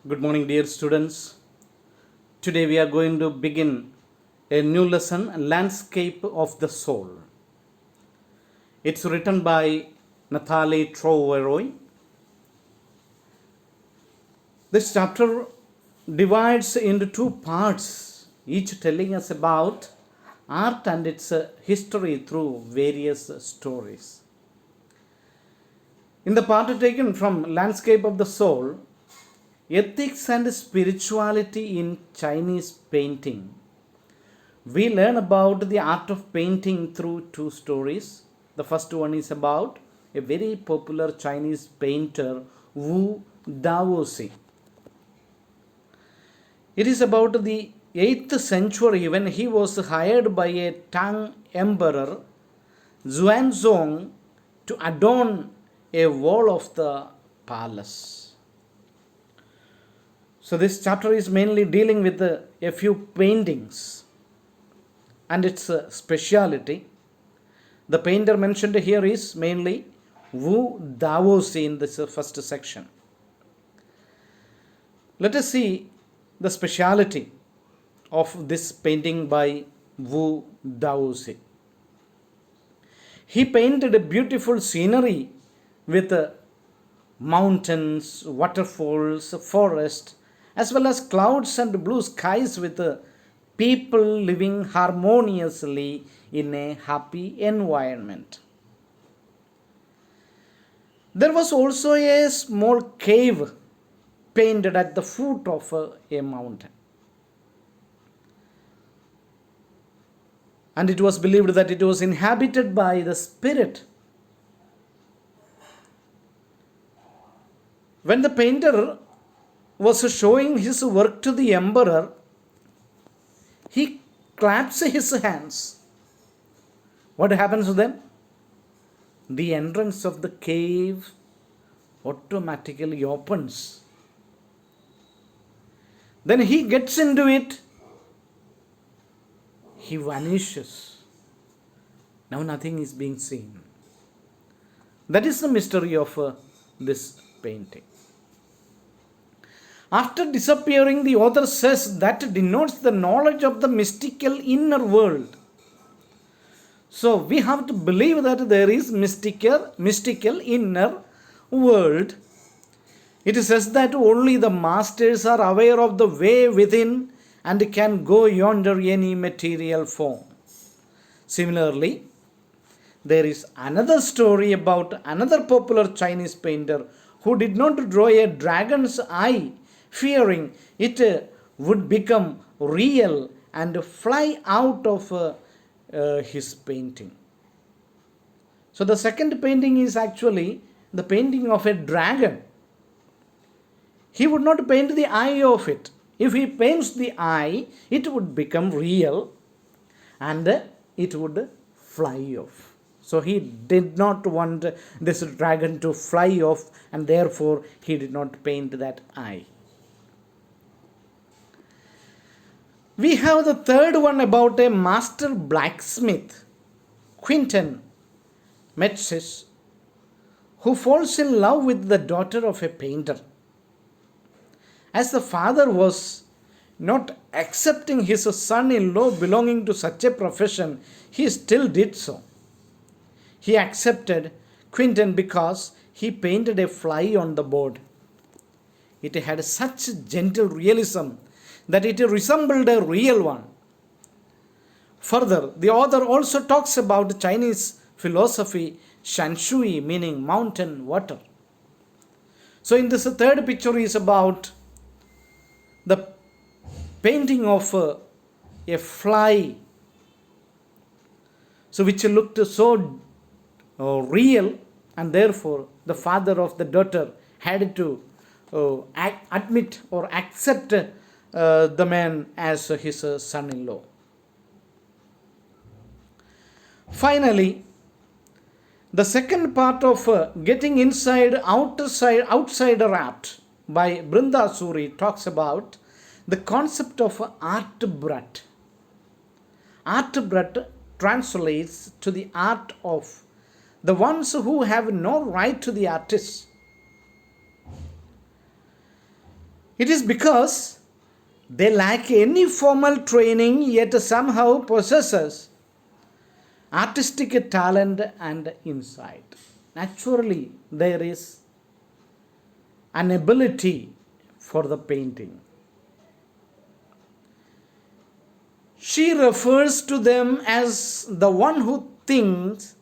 Good morning, dear students. Today we are going to begin a new lesson, Landscape of the Soul. It's written by Nathalie Troveroy. This chapter divides into two parts, each telling us about art and its history through various stories. In the part taken from Landscape of the Soul, Ethics and Spirituality in Chinese Painting, we learn about the art of painting through two stories. The first one is about a very popular Chinese painter, Wu Daozi. It is about the 8th century when he was hired by a Tang emperor, Xuanzong, to adorn a wall of the palace. So this chapter is mainly dealing with a few paintings and its speciality. The painter mentioned here is mainly Wu Daozi in this first section. Let us see the speciality of this painting by Wu Daozi. He painted a beautiful scenery with mountains, waterfalls, forest, as well as clouds and blue skies with people living harmoniously in a happy environment. There was also a small cave painted at the foot of a mountain. And it was believed that it was inhabited by the spirit. When the painter was showing his work to the emperor, he claps his hands. What happens then? The entrance of the cave automatically opens. Then he gets into it. He vanishes. Now nothing is being seen. That is the mystery of this painting. After disappearing, the author says that denotes the knowledge of the mystical inner world. So we have to believe that there is mystical inner world. It says that only the masters are aware of the way within and can go yonder any material form. Similarly, there is another story about another popular Chinese painter who did not draw a dragon's eye, fearing it would become real and fly out of his painting. So the second painting is actually the painting of a dragon. He would not paint the eye of it. If he paints the eye, it would become real and it would fly off. So he did not want this dragon to fly off, and therefore he did not paint that eye. We have the third one about a master blacksmith, Quentin Metzis, who falls in love with the daughter of a painter. As the father was not accepting his son-in-law belonging to such a profession, he still did so. He accepted Quentin because he painted a fly on the board. It had such gentle realism that it resembled a real one. Further, the author also talks about Chinese philosophy, Shanshui, meaning mountain water. So in this third picture is about the painting of a fly, so which looked so real, and therefore the father of the daughter had to admit or accept the man as his son-in-law. Finally, the second part of Getting Inside Outsider Art by Brinda Suri talks about the concept of art brat. Art brat translates to the art of the ones who have no right to the artist. It is because they lack any formal training yet somehow possesses artistic talent and insight. Naturally, there is an ability for the painting. She refers to them as the one who thinks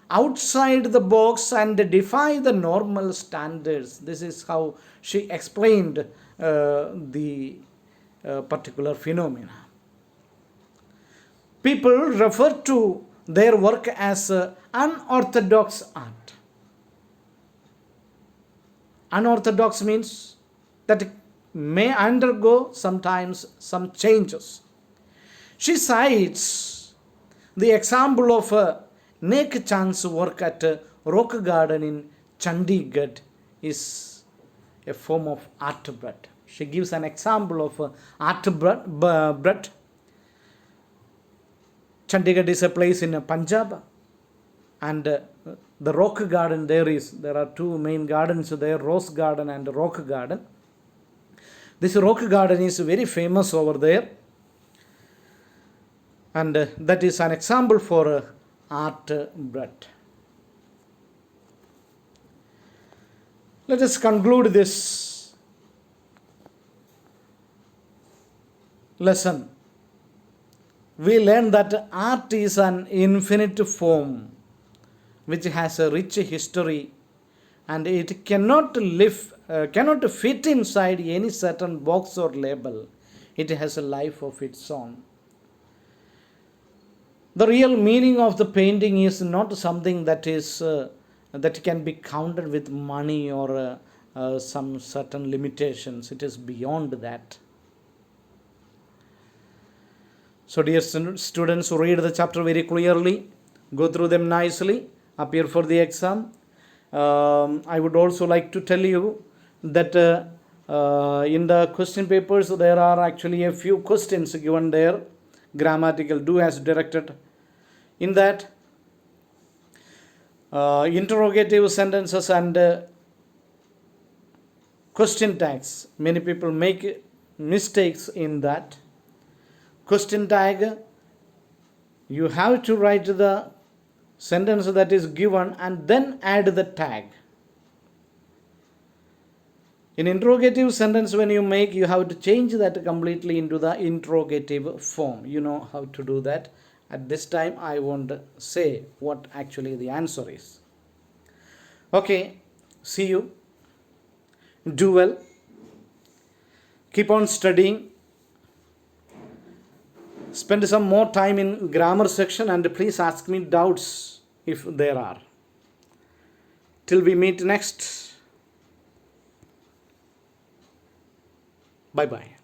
outside the box and defy the normal standards. This is how she explained the particular phenomena. People refer to their work as unorthodox art. Unorthodox means that it may undergo sometimes some changes. She cites the example of Nek Chand's work at Rock Garden in Chandigarh is a form of art bread. She gives an example of art bread. Chandigarh is a place in Punjab, and the Rock Garden there are two main gardens there, Rose Garden and Rock Garden. This Rock Garden is very famous over there, and that is an example for art bread. Let us conclude this lesson. We learn that art is an infinite form which has a rich history, and it cannot fit inside any certain box or label. It has a life of its own. The real meaning of the painting is not something that can be counted with money or some certain limitations. It is beyond that. So dear students, read the chapter very clearly, go through them nicely, appear for the exam. I would also like to tell you that in the question papers there are actually a few questions given there, grammatical, do as directed. In that, interrogative sentences and question tags, many people make mistakes in that. Question tag, you have to write the sentence that is given and then add the tag. In interrogative sentence, when you make, you have to change that completely into the interrogative form. You know how to do that. At this time, I won't say what actually the answer is. Okay, see you. Do well. Keep on studying. Spend some more time in grammar section and please ask me doubts if there are. Till we meet next. Bye-bye.